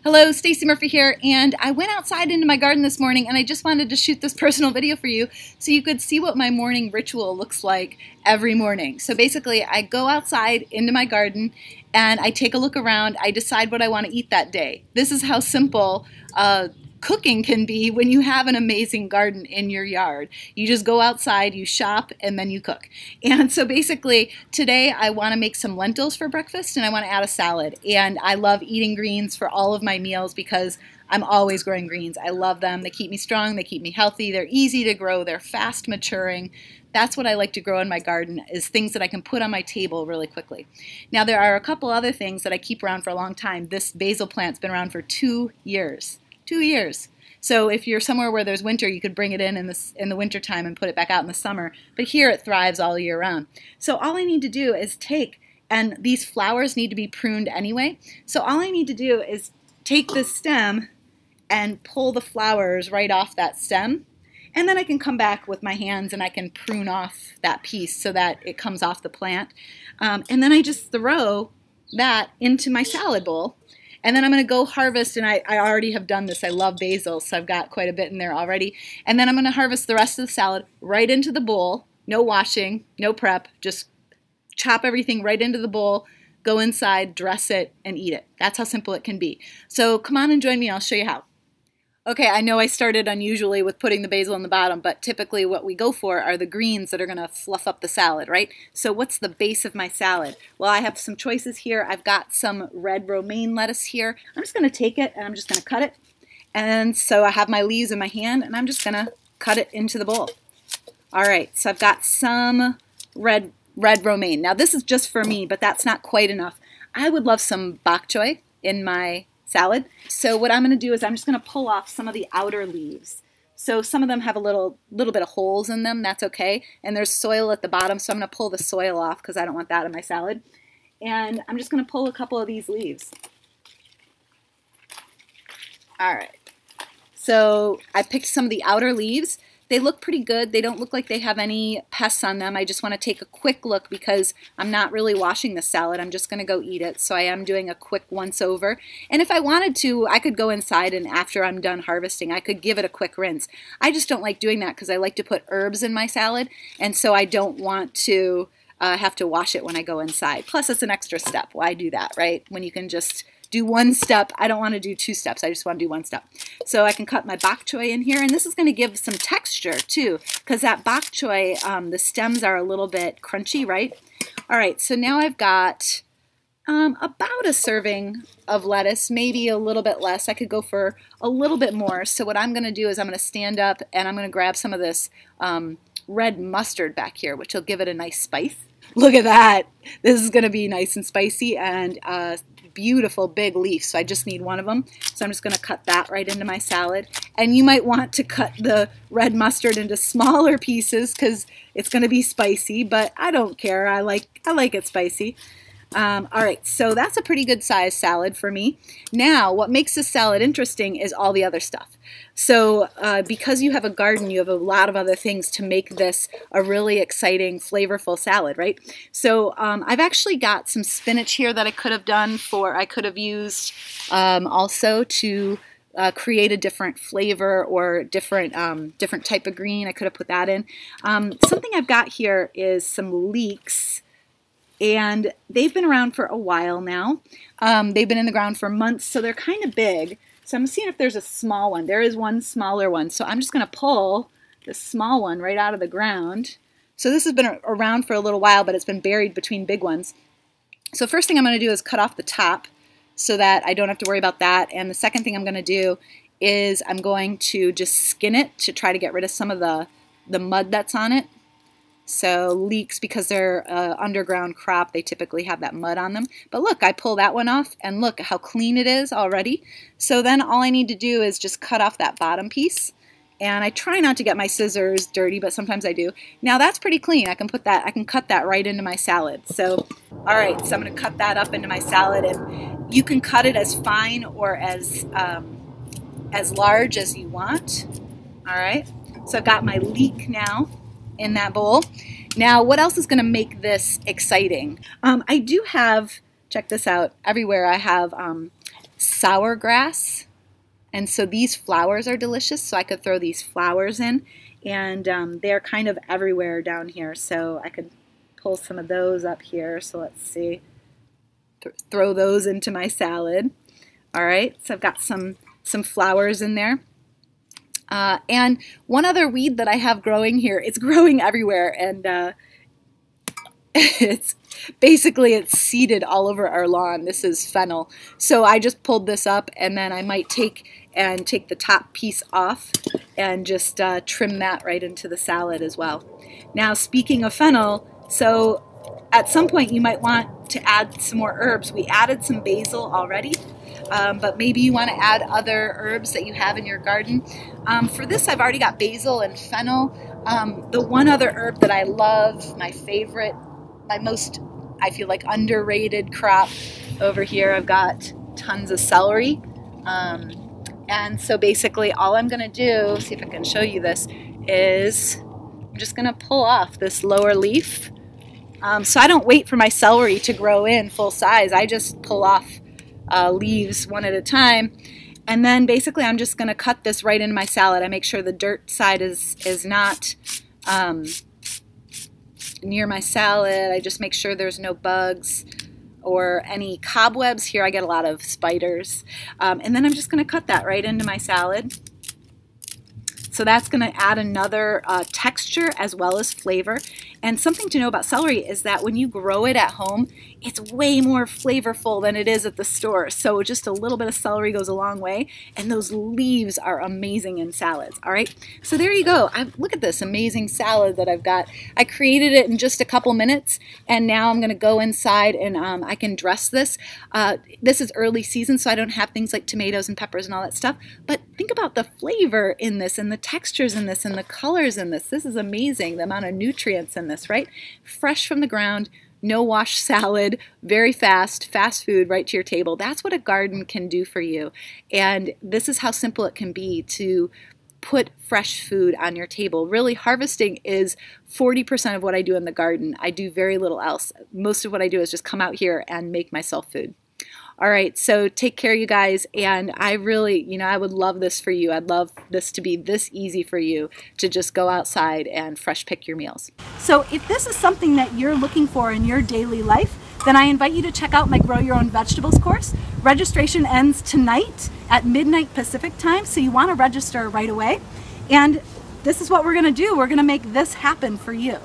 Hello, Stacey Murphy here, and I went outside into my garden this morning and I just wanted to shoot this personal video for you so you could see what my morning ritual looks like every morning. So basically, I go outside into my garden and I take a look around. I decide what I want to eat that day. This is how simple cooking can be when you have an amazing garden in your yard. You just go outside, you shop, and then you cook. And so basically today I want to make some lentils for breakfast and I want to add a salad. And I love eating greens for all of my meals because I'm always growing greens. I love them. They keep me strong, they keep me healthy, they're easy to grow, they're fast maturing. That's what I like to grow in my garden, is things that I can put on my table really quickly. Now there are a couple other things that I keep around for a long time. This basil plant's been around for 2 years. 2 years. So if you're somewhere where there's winter, you could bring it in the winter time and put it back out in the summer. But here it thrives all year round. So all I need to do is and these flowers need to be pruned anyway. So all I need to do is take this stem and pull the flowers right off that stem. And then I can come back with my hands and I can prune off that piece so that it comes off the plant. And then I just throw that into my salad bowl. And then I'm going to go harvest, and I already have done this. I love basil, so I've got quite a bit in there already. And then I'm going to harvest the rest of the salad right into the bowl. No washing, no prep, just chop everything right into the bowl, go inside, dress it, and eat it. That's how simple it can be. So come on and join me, I'll show you how. Okay, I know I started unusually with putting the basil in the bottom, but typically what we go for are the greens that are going to fluff up the salad, right? So what's the base of my salad? Well, I have some choices here. I've got some red romaine lettuce here. I'm just going to take it and I'm just going to cut it. And so I have my leaves in my hand and I'm just going to cut it into the bowl. All right, so I've got some red romaine. Now this is just for me, but that's not quite enough. I would love some bok choy in my salad. So what I'm going to do is I'm just going to pull off some of the outer leaves. So some of them have a little bit of holes in them. That's okay. And there's soil at the bottom, so I'm going to pull the soil off because I don't want that in my salad. And I'm just going to pull a couple of these leaves. All right. So I picked some of the outer leaves. They look pretty good. They don't look like they have any pests on them. I just want to take a quick look because I'm not really washing the salad. I'm just going to go eat it. So I am doing a quick once over. And if I wanted to, I could go inside and after I'm done harvesting, I could give it a quick rinse. I just don't like doing that because I like to put herbs in my salad. And so I don't want to have to wash it when I go inside. Plus it's an extra step. Why do that, right? When you can just do one step. I don't want to do 2 steps. I just want to do 1 step. So I can cut my bok choy in here, and this is going to give some texture too, because that bok choy, the stems are a little bit crunchy, right? All right, so now I've got about a serving of lettuce, maybe a little bit less. I could go for a little bit more. So what I'm going to do is I'm going to stand up and I'm going to grab some of this red mustard back here, which will give it a nice spice. Look at that. This is going to be nice and spicy and beautiful big leaf. So I just need one of them. So I'm just going to cut that right into my salad. And you might want to cut the red mustard into smaller pieces because it's going to be spicy, but I don't care. I like it spicy. All right, so that's a pretty good size salad for me. Now, what makes this salad interesting is all the other stuff. So because you have a garden, you have a lot of other things to make this a really exciting, flavorful salad, right? So I've actually got some spinach here that I could have done I could have used also to create a different flavor or different type of green. I could have put that in. Something I've got here is some leeks. And they've been around for a while now. They've been in the ground for months, so they're kind of big. So I'm seeing if there's a small one. There is one smaller one. So I'm just going to pull the small one right out of the ground. So this has been around for a little while, but it's been buried between big ones. So first thing I'm going to do is cut off the top so that I don't have to worry about that. And the second thing I'm going to do is I'm going to just skin it to try to get rid of some of the mud that's on it. So leeks, because they're underground crop, they typically have that mud on them. But look, I pull that one off, and look how clean it is already. So then all I need to do is just cut off that bottom piece. And I try not to get my scissors dirty, but sometimes I do. Now that's pretty clean. I can cut that right into my salad. So, all right, so I'm going to cut that up into my salad, and you can cut it as fine or as large as you want. All right, so I've got my leek now in that bowl. Now, what else is going to make this exciting? I do have, check this out, everywhere I have sour grass. And so these flowers are delicious, so I could throw these flowers in. And they're kind of everywhere down here, so I could pull some of those up here. So let's see. Throw those into my salad. All right, so I've got some flowers in there. And one other weed that I have growing here, it's growing everywhere, and it's seeded all over our lawn. This is fennel. So I just pulled this up, and then I might take the top piece off and just trim that right into the salad as well. Now, speaking of fennel, so at some point you might want to add some more herbs. We added some basil already, but maybe you want to add other herbs that you have in your garden. For this, I've already got basil and fennel. The one other herb that I love, my favorite, my most, I feel like, underrated crop over here, I've got tons of celery. And so basically all I'm going to do, see if I can show you this, is I'm just going to pull off this lower leaf. So I don't wait for my celery to grow in full size. I just pull off leaves one at a time. And then basically I'm just going to cut this right into my salad. I make sure the dirt side is not near my salad. I just make sure there's no bugs or any cobwebs. Here I get a lot of spiders. And then I'm just going to cut that right into my salad. So that's going to add another texture as well as flavor. And something to know about celery is that when you grow it at home, it's way more flavorful than it is at the store. So just a little bit of celery goes a long way, and those leaves are amazing in salads. All right, so there you go. Look at this amazing salad that I've got. I created it in just a couple minutes, and now I'm going to go inside and I can dress this. This is early season, so I don't have things like tomatoes and peppers and all that stuff. But think about the flavor in this, and the textures in this, and the colors in this. This is amazing, the amount of nutrients in this, right? Fresh from the ground, no wash salad, very fast food right to your table. That's what a garden can do for you. And this is how simple it can be to put fresh food on your table. Really, harvesting is 40% of what I do in the garden. I do very little else. Most of what I do is just come out here and make myself food. All right, so take care, you guys, and I really, I would love this for you. I'd love this to be this easy for you to just go outside and fresh pick your meals. So if this is something that you're looking for in your daily life, then I invite you to check out my Grow Your Own Vegetables course. Registration ends tonight at midnight Pacific time, so you want to register right away. And this is what we're going to do. We're going to make this happen for you.